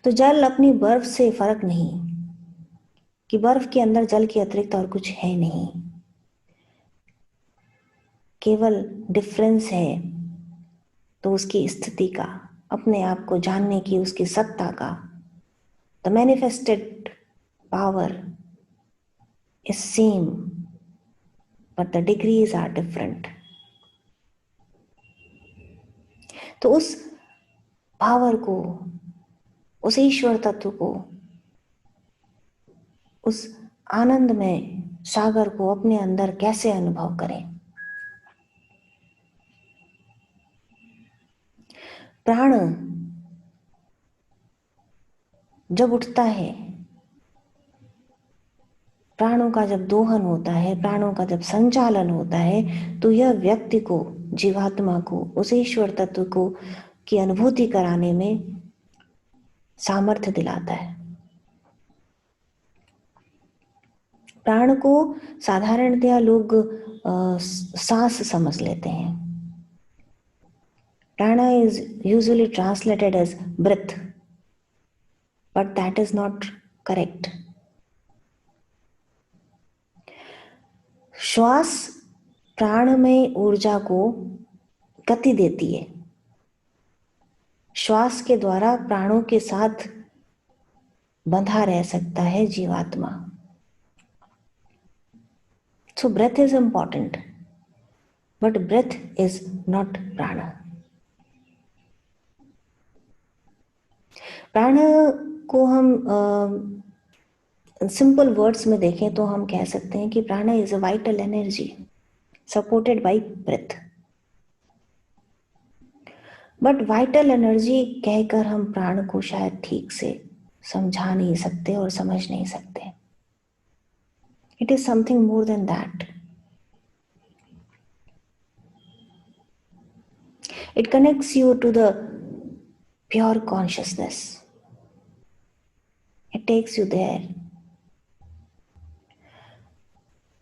तो जल अपनी बर्फ से फर्क नहीं कि बर्फ के अंदर जल के अतिरिक्त और कुछ है नहीं, केवल डिफरेंस है तो उसकी स्थिति का, अपने आप को जानने की उसकी सत्ता का। The manifested power is same but the degrees are different. तो उस पावर को, उस ईश्वर तत्व को, उस आनंद में सागर को अपने अंदर कैसे अनुभव करें। प्राण जब उठता है, प्राणों का जब दोहन होता है, प्राणों का जब संचालन होता है, तो यह व्यक्ति को, जीवात्मा को, उस ईश्वर तत्व को की अनुभूति कराने में सामर्थ्य दिलाता है। प्राण को साधारणतया लोग सांस समझ लेते हैं। Prana is usually translated as breath, but that is not correct. श्वास प्राण में ऊर्जा को गति देती है। श्वास के द्वारा प्राणों के साथ बंधा रह सकता है जीवात्मा। So breath is important, but breath is not prana. प्राण को हम सिंपल वर्ड्स में देखें तो हम कह सकते हैं कि प्राण is a vital energy supported by breath. But vital energy कहकर हम प्राण को शायद ठीक से समझा नहीं सकते और समझ नहीं सकते। It is something more than that. It connects you to the pure consciousness. It takes you there.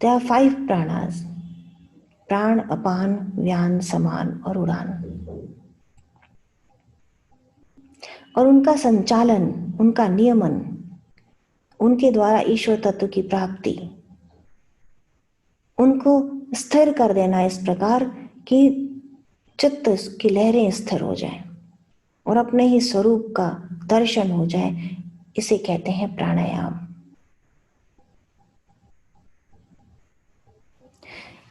There are 5 प्राणास: प्राण, अपान, व्यान, समान और उड़ान। और उनका संचालन, उनका नियमन, उनके द्वारा ईश्वर तत्व की प्राप्ति, उनको स्थिर कर देना इस प्रकार कि चित्त की लहरें स्थिर हो जाएं और अपने ही स्वरूप का दर्शन हो जाए, इसे कहते हैं प्राणायाम।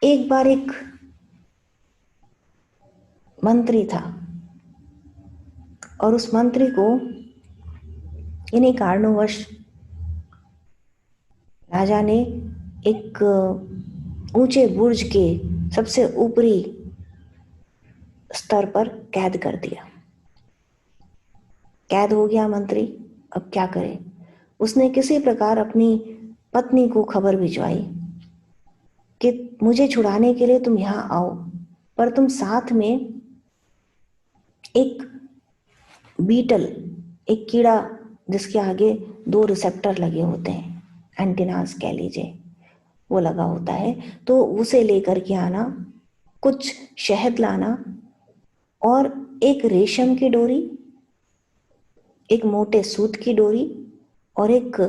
एक बार एक मंत्री था और उस मंत्री को इन्हीं कारणोंवश राजा ने एक ऊंचे बुर्ज के सबसे ऊपरी स्तर पर कैद कर दिया। कैद हो गया मंत्री, अब क्या करे। उसने किसी प्रकार अपनी पत्नी को खबर भिजवाई कि मुझे छुड़ाने के लिए तुम यहां आओ, पर तुम साथ में एक बीटल, एक कीड़ा जिसके आगे 2 रिसेप्टर लगे होते हैं, एंटीनास कह लीजिए, वो लगा होता है, तो उसे लेकर के आना, कुछ शहद लाना और एक रेशम की डोरी, एक मोटे सूत की डोरी और एक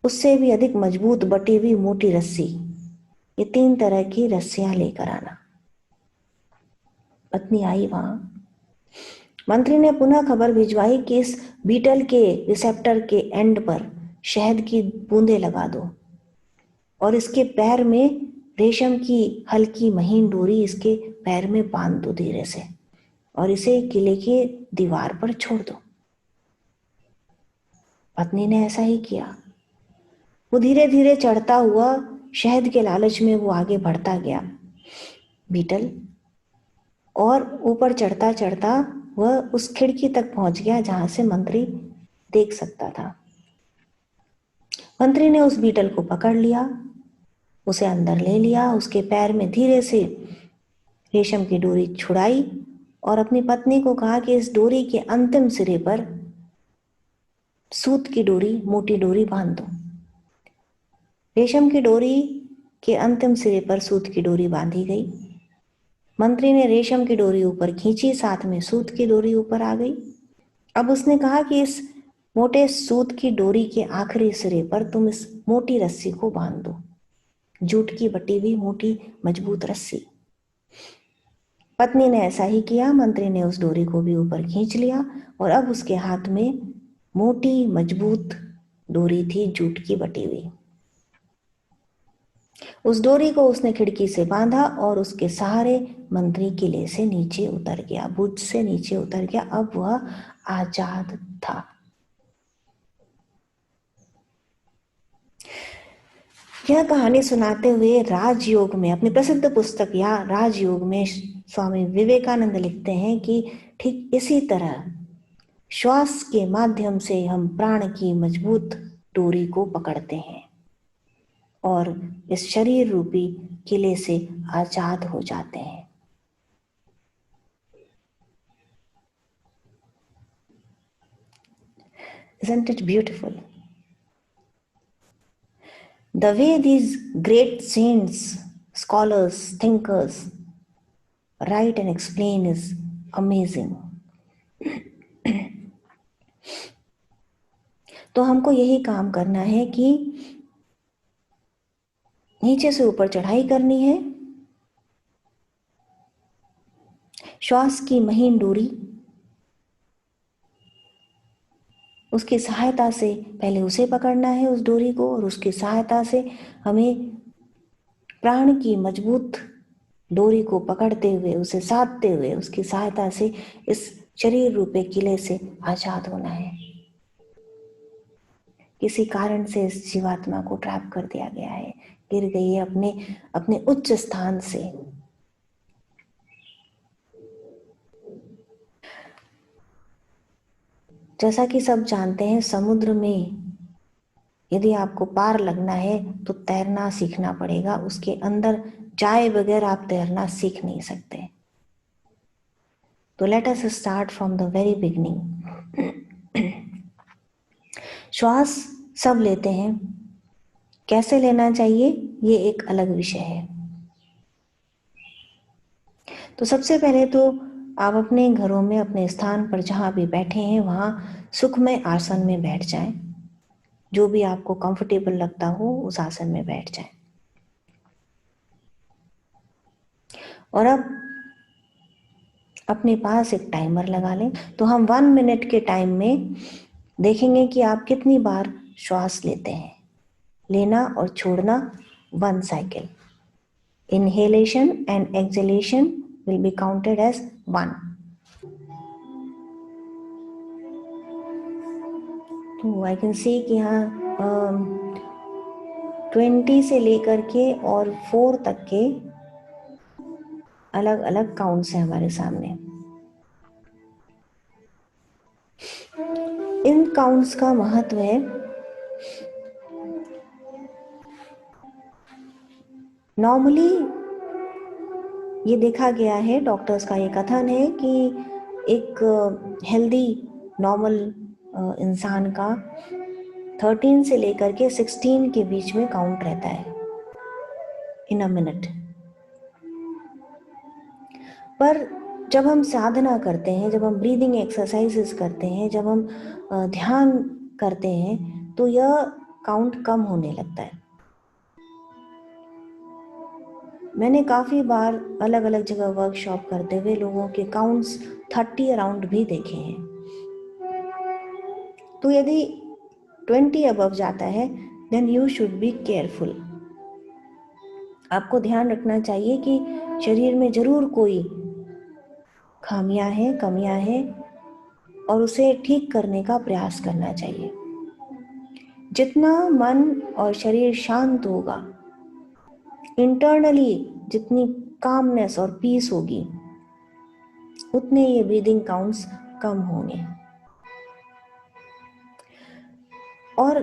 उससे भी अधिक मजबूत बटी हुई मोटी रस्सी। ये 3 तरह की रस्सियां लेकर आना। पत्नी आई वहां। मंत्री ने पुनः खबर भिजवाई कि इस बीटल के रिसेप्टर के एंड पर शहद की बूंदें लगा दो और इसके पैर में रेशम की हल्की महीन डोरी इसके पैर में बांध दो धीरे से और इसे किले की दीवार पर छोड़ दो। पत्नी ने ऐसा ही किया। वो धीरे धीरे चढ़ता हुआ, शहद के लालच में वो आगे बढ़ता गया बीटल, और ऊपर चढ़ता चढ़ता वह उस खिड़की तक पहुंच गया जहां से मंत्री देख सकता था। मंत्री ने उस बीटल को पकड़ लिया, उसे अंदर ले लिया, उसके पैर में धीरे से रेशम की डोरी छुड़ाई और अपनी पत्नी को कहा कि इस डोरी के अंतिम सिरे पर सूत की डोरी, मोटी डोरी बांध दो। रेशम की डोरी के अंतिम सिरे पर सूत की डोरी बांधी गई। मंत्री ने रेशम की डोरी ऊपर खींची, साथ में सूत की डोरी ऊपर आ गई। अब उसने कहा कि इस मोटे सूत की डोरी के आखिरी सिरे पर तुम इस मोटी रस्सी को बांध दो, जूट की बटी हुई मोटी मजबूत रस्सी। पत्नी ने ऐसा ही किया। मंत्री ने उस डोरी को भी ऊपर खींच लिया और अब उसके हाथ में मोटी मजबूत डोरी थी, जूट की बटी हुई। उस डोरी को उसने खिड़की से बांधा और उसके सहारे मंत्री किले से नीचे उतर गया, बुर्ज से नीचे उतर गया। अब वह आजाद था। यह कहानी सुनाते हुए राजयोग में, अपनी प्रसिद्ध पुस्तक या राजयोग में, स्वामी विवेकानंद लिखते हैं कि ठीक इसी तरह श्वास के माध्यम से हम प्राण की मजबूत डोरी को पकड़ते हैं और इस शरीर रूपी किले से आजाद हो जाते हैं। Isn't it beautiful? The way these great saints, scholars, thinkers write and explain is amazing. तो हमको यही काम करना है कि नीचे से ऊपर चढ़ाई करनी है। श्वास की महीन डोरी, उसकी सहायता से पहले उसे पकड़ना है, उस डोरी को, और उसकी सहायता से हमें प्राण की मजबूत डोरी को पकड़ते हुए, उसे साधते हुए, उसकी सहायता से इस शरीर रूपे किले से आजाद होना है। किसी कारण से इस जीवात्मा को ट्रैप कर दिया गया है, गिर गई है अपने उच्च स्थान से। जैसा कि सब जानते हैं, समुद्र में यदि आपको पार लगना है तो तैरना सीखना पड़ेगा। उसके अंदर जाए बगैर आप तैरना सीख नहीं सकते। तो let us start from the very beginning. श्वास सब लेते हैं, कैसे लेना चाहिए ये एक अलग विषय है। तो सबसे पहले तो आप अपने घरों में, अपने स्थान पर जहां भी बैठे हैं वहां सुखमय आसन में बैठ जाएं। जो भी आपको कंफर्टेबल लगता हो उस आसन में बैठ जाएं। और अब अपने पास एक टाइमर लगा लें। तो हम 1 मिनट के टाइम में देखेंगे कि आप कितनी बार श्वास लेते हैं। लेना और छोड़ना 1 cycle. Inhalation and exhalation will be counted as 1. तो आई कैन सी कि यहाँ 20 से लेकर के और 4 तक के अलग अलग काउंट्स हैं हमारे सामने। इन काउंट्स का महत्व है, नॉर्मली ये देखा गया है, डॉक्टर्स का ये कथन है कि एक हेल्दी नॉर्मल इंसान का 13 से लेकर के 16 के बीच में काउंट रहता है इन अ मिनट। पर जब हम साधना करते हैं, जब हम ब्रीदिंग एक्सरसाइजेस करते हैं, जब हम ध्यान करते हैं तो यह काउंट कम होने लगता है। मैंने काफ़ी बार अलग अलग जगह वर्कशॉप करते हुए लोगों के काउंट्स 30 अराउंड भी देखे हैं। तो यदि 20 अबव जाता है then you should be careful. आपको ध्यान रखना चाहिए कि शरीर में जरूर कोई खामियां हैं, कमियां हैं और उसे ठीक करने का प्रयास करना चाहिए। जितना मन और शरीर शांत होगा, इंटरनली जितनी कामनेस और पीस होगी, उतने ये ब्रीदिंग काउंट्स कम होंगे। और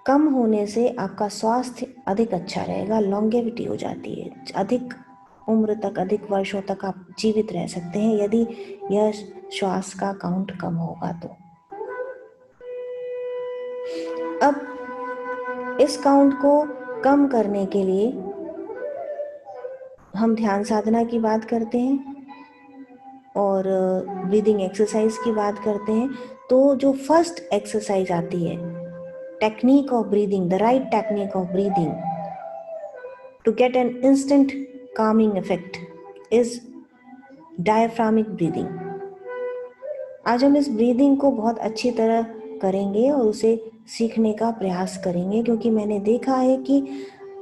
कम होने से आपका स्वास्थ्य अधिक अच्छा रहेगा, लॉन्गेविटी हो जाती है, अधिक उम्र तक, अधिक वर्षों तक आप जीवित रह सकते हैं यदि यह श्वास का काउंट कम होगा तो। अब इस काउंट को कम करने के लिए हम ध्यान साधना की बात करते हैं और ब्रीदिंग एक्सरसाइज की बात करते हैं। तो जो फर्स्ट एक्सरसाइज आती है, technique of breathing, the right technique of breathing to get an instant calming effect is diaphragmic breathing. आज हम इस ब्रीदिंग को बहुत अच्छी तरह करेंगे और उसे सीखने का प्रयास करेंगे, क्योंकि मैंने देखा है कि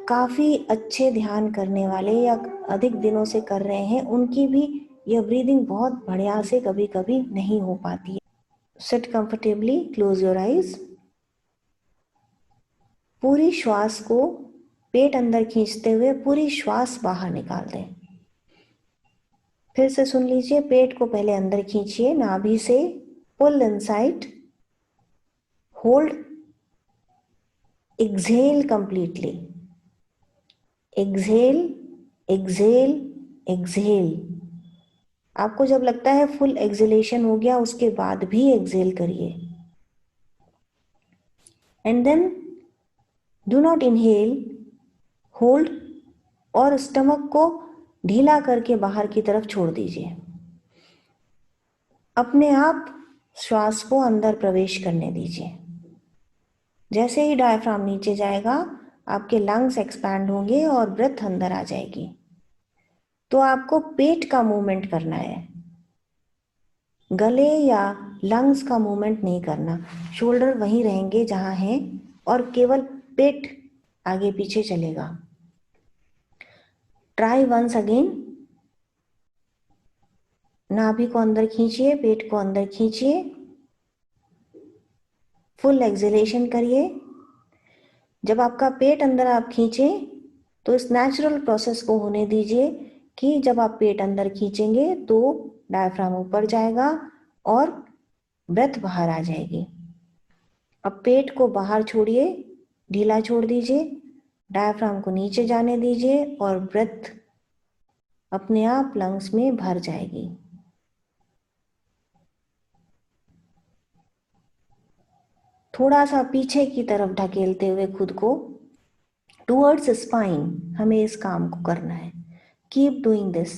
काफ़ी अच्छे ध्यान करने वाले या अधिक दिनों से कर रहे हैं, उनकी भी यह ब्रीदिंग बहुत बढ़िया से कभी कभी नहीं हो पाती है. Seat comfortably, close your eyes. पूरी श्वास को पेट अंदर खींचते हुए पूरी श्वास बाहर निकाल दें. फिर से सुन लीजिए, पेट को पहले अंदर खींचिए नाभि से, pull inside, hold, exhale completely, exhale, exhale, exhale. आपको जब लगता है फुल एक्सहेलेशन हो गया, उसके बाद भी एक्सहेल करिए. And then do not inhale, hold और स्टमक को ढीला करके बाहर की तरफ छोड़ दीजिए. अपने आप श्वास को अंदर प्रवेश करने दीजिए. जैसे ही डायफ्राम नीचे जाएगा, आपके लंग्स एक्सपैंड होंगे और ब्रेथ अंदर आ जाएगी. तो आपको पेट का मूवमेंट करना है, गले या लंग्स का मूवमेंट नहीं करना. शोल्डर वहीं रहेंगे जहां हैं और केवल पेट आगे पीछे चलेगा. Try once again. नाभि को अंदर खींचिए, पेट को अंदर खींचिए, फुल एक्सहेलेशन करिए. जब आपका पेट अंदर आप खींचें तो इस नेचुरल प्रोसेस को होने दीजिए कि जब आप पेट अंदर खींचेंगे तो डायफ्राम ऊपर जाएगा और ब्रेथ बाहर आ जाएगी. अब पेट को बाहर छोड़िए, ढीला छोड़ दीजिए, डायफ्राम को नीचे जाने दीजिए और ब्रेथ अपने आप लंग्स में भर जाएगी. थोड़ा सा पीछे की तरफ ढकेलते हुए खुद को टूवर्ड्स स्पाइन हमें इस काम को करना है. Keep doing this.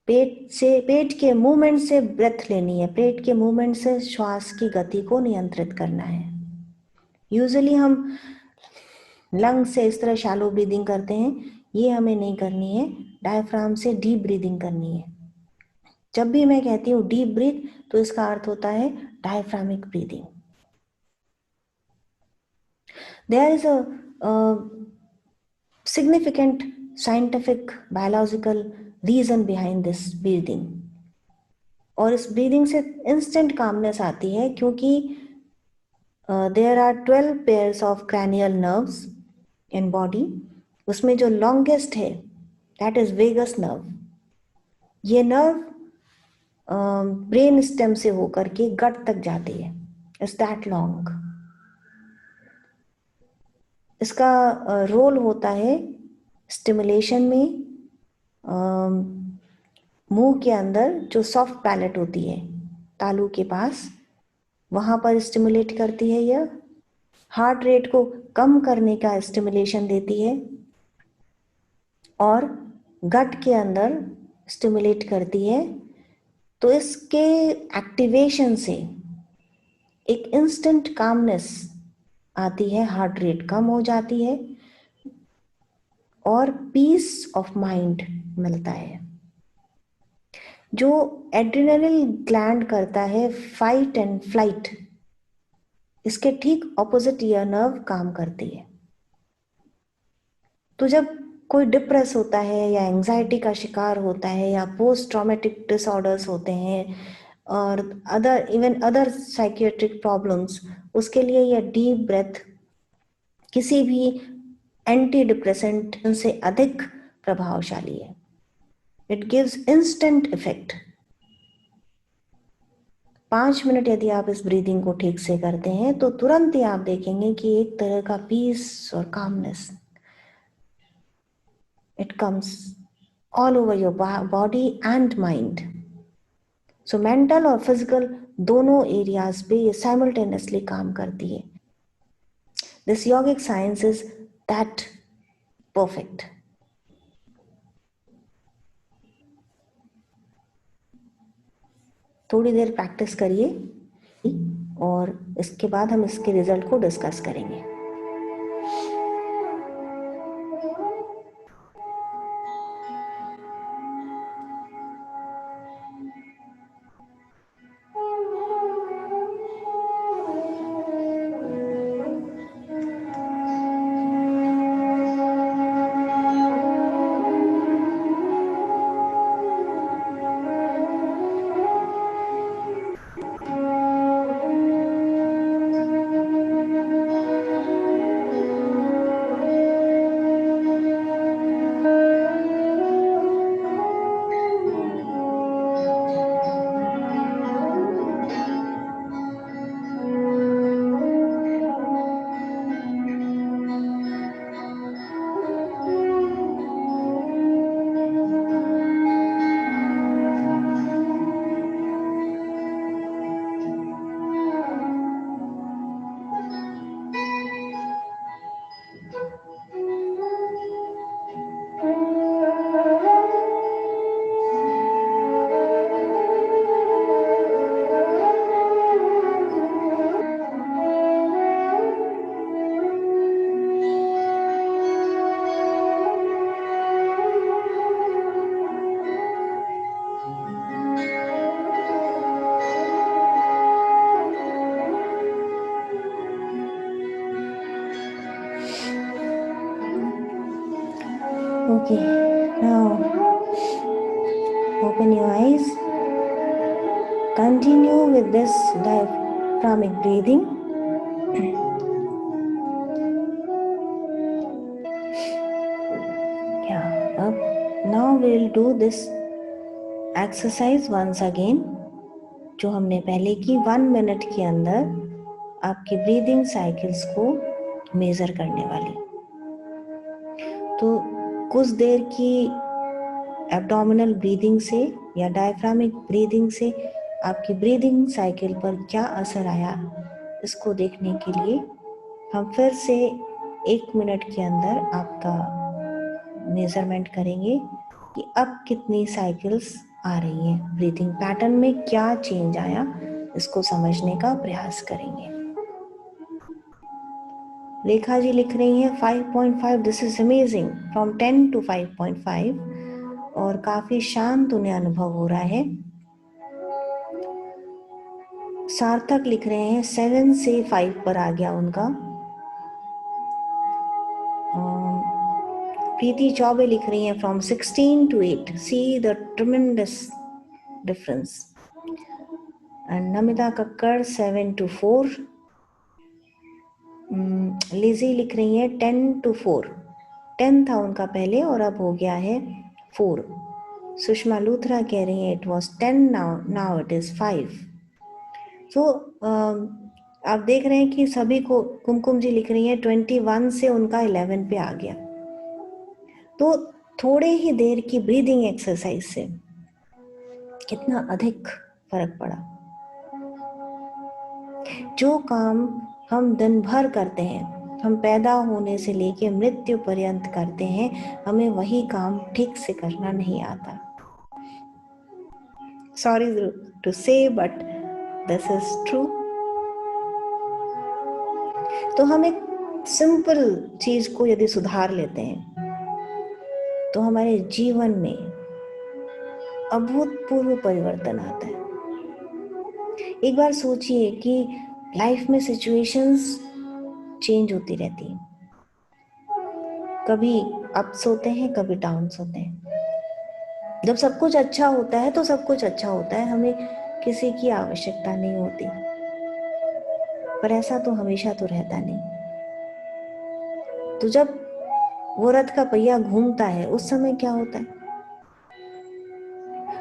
पेट के मूवमेंट से ब्रेथ लेनी है, पेट के मूवमेंट से श्वास की गति को नियंत्रित करना है. यूजुअली हम लंग से इस तरह शैलो ब्रीदिंग करते हैं, ये हमें नहीं करनी है. डायफ्राम से डीप ब्रीदिंग करनी है. जब भी मैं कहती हूँ डीप ब्रीथ, तो इसका अर्थ होता है diaphragmatic breathing. There is a significant scientific biological reason behind this breathing. और इस ब्रीदिंग से इंस्टेंट कामनेस आती है, क्योंकि there are 12 pairs of cranial nerves in body. उसमें जो लॉन्गेस्ट है दैट इज वेगस नर्व. ये नर्व ब्रेन स्टेम से होकर के गट तक जाती है. Is that long. इसका रोल होता है स्टिमुलेशन में. मुंह के अंदर जो सॉफ्ट पैलेट होती है तालू के पास, वहां पर स्टिमुलेट करती है. यह हार्ट रेट को कम करने का स्टिमुलेशन देती है और गट के अंदर स्टिमुलेट करती है. तो इसके एक्टिवेशन से एक इंस्टेंट कामनेस आती है, हार्ट रेट कम हो जाती है और पीस ऑफ माइंड मिलता है. जो एड्रेनल ग्लैंड करता है फाइट एंड फ्लाइट, इसके ठीक ऑपोजिट यह नर्व काम करती है. तो जब कोई डिप्रेस होता है या एंजाइटी का शिकार होता है या पोस्ट ट्रॉमेटिक डिसऑर्डर्स होते हैं और अदर साइकियाट्रिक प्रॉब्लम्स, उसके लिए यह डीप ब्रेथ किसी भी एंटी डिप्रेसेंट से अधिक प्रभावशाली है. It gives instant effect. 5 minute यदि आप इस ब्रीदिंग को ठीक से करते हैं तो तुरंत ही आप देखेंगे कि एक तरह का पीस और calmness it comes all over your body and mind. So mental और फिजिकल दोनों एरियाज पे ये साइमल्टेनियसली काम करती है. This yogic science is that perfect. थोड़ी देर प्रैक्टिस करिए. और इसके बाद हम इसके रिजल्ट को डिस्कस करेंगे। Okay, now open your eyes. Continue with this diaphragmic breathing. Now we'll do this exercise once again, जो हमने पहले की 1 मिनट के अंदर आपकी ब्रीदिंग साइकिल्स को मेजर करने वाली। तो कुछ देर की एब्डोमिनल ब्रीदिंग से या डायफ्रामिक ब्रीदिंग से आपकी ब्रीदिंग साइकिल पर क्या असर आया, इसको देखने के लिए हम फिर से 1 मिनट के अंदर आपका मेजरमेंट करेंगे कि अब कितनी साइकिल्स आ रही हैं, ब्रीदिंग पैटर्न में क्या चेंज आया, इसको समझने का प्रयास करेंगे। रेखा जी लिख रही हैं 5.5, this is amazing, from 10 to 5.5, और काफी शांत उन्हें अनुभव हो रहा है। सार्थक लिख रहे हैं 7 से 5 पर आ गया उनका। प्रीति चौबे लिख रही हैं from 16 to 8, see the tremendous difference. And Namita Kakkar 7 to 4। Lizzie लिख रही हैं 10 to 4, 10 था उनका पहले और अब हो गया है 4। सुषमा लूथरा कह रही हैं it was 10, now it is 5। तो आप देख रहे हैं कि सभी को, कुमकुम जी लिख रही हैं 21 से उनका 11 पे आ गया। तो थोड़े ही देर की ब्रीदिंग एक्सरसाइज से कितना अधिक फर्क पड़ा। जो काम हम दिन भर करते हैं, हम पैदा होने से लेके मृत्यु पर्यंत करते हैं, हमें वही काम ठीक से करना नहीं आता। सॉरी टू से बट दिस इज ट्रू। तो हम एक सिंपल चीज को यदि सुधार लेते हैं तो हमारे जीवन में अभूतपूर्व परिवर्तन आता है। एक बार सोचिए कि लाइफ में सिचुएशंस चेंज होती रहती हैं, कभी अप्स होते हैं, कभी डाउन्स होते हैं। जब सब कुछ अच्छा होता है तो सब कुछ अच्छा होता है, हमें किसी की आवश्यकता नहीं होती, पर ऐसा तो हमेशा तो रहता नहीं। तो जब वो रथ का पहिया घूमता है उस समय क्या होता है,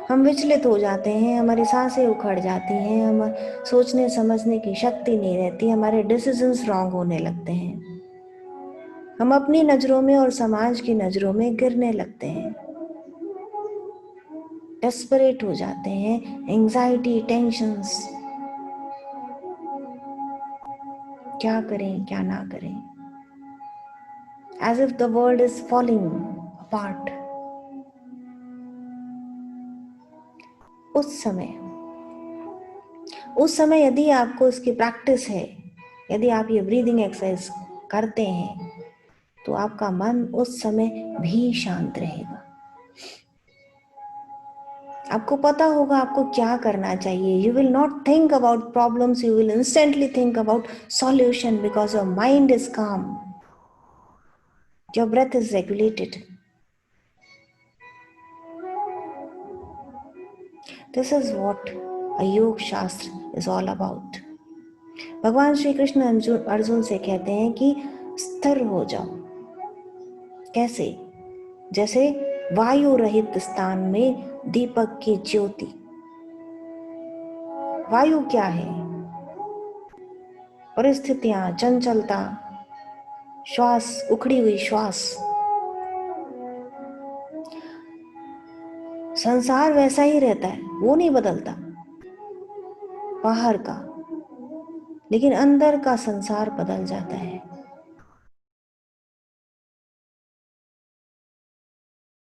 हम विचलित हो जाते हैं, हमारी सांसें उखड़ जाती हैं, हम सोचने समझने की शक्ति नहीं रहती, हमारे डिसीजंस रॉन्ग होने लगते हैं, हम अपनी नजरों में और समाज की नजरों में गिरने लगते हैं, डेस्परेट हो जाते हैं, एंजाइटी, टेंशन्स, क्या करें क्या ना करें, as if the world is falling apart। उस समय उस समय यदि आपको इसकी प्रैक्टिस है, यदि आप ये ब्रीदिंग एक्सरसाइज करते हैं, तो आपका मन उस समय भी शांत रहेगा। आपको पता होगा आपको क्या करना चाहिए। You will not think about problems, you will instantly think about solution because your mind is calm, your breath is regulated. This is what a yoga shastra is all about. भगवान श्री कृष्ण अर्जुन से कहते हैं कि स्थिर हो जाओ। कैसे? जैसे वायु रहित स्थान में दीपक की ज्योति। वायु क्या है? परिस्थितियां, चंचलता, श्वास, उखड़ी हुई श्वास। संसार वैसा ही रहता है, वो नहीं बदलता बाहर का, लेकिन अंदर का संसार बदल जाता है।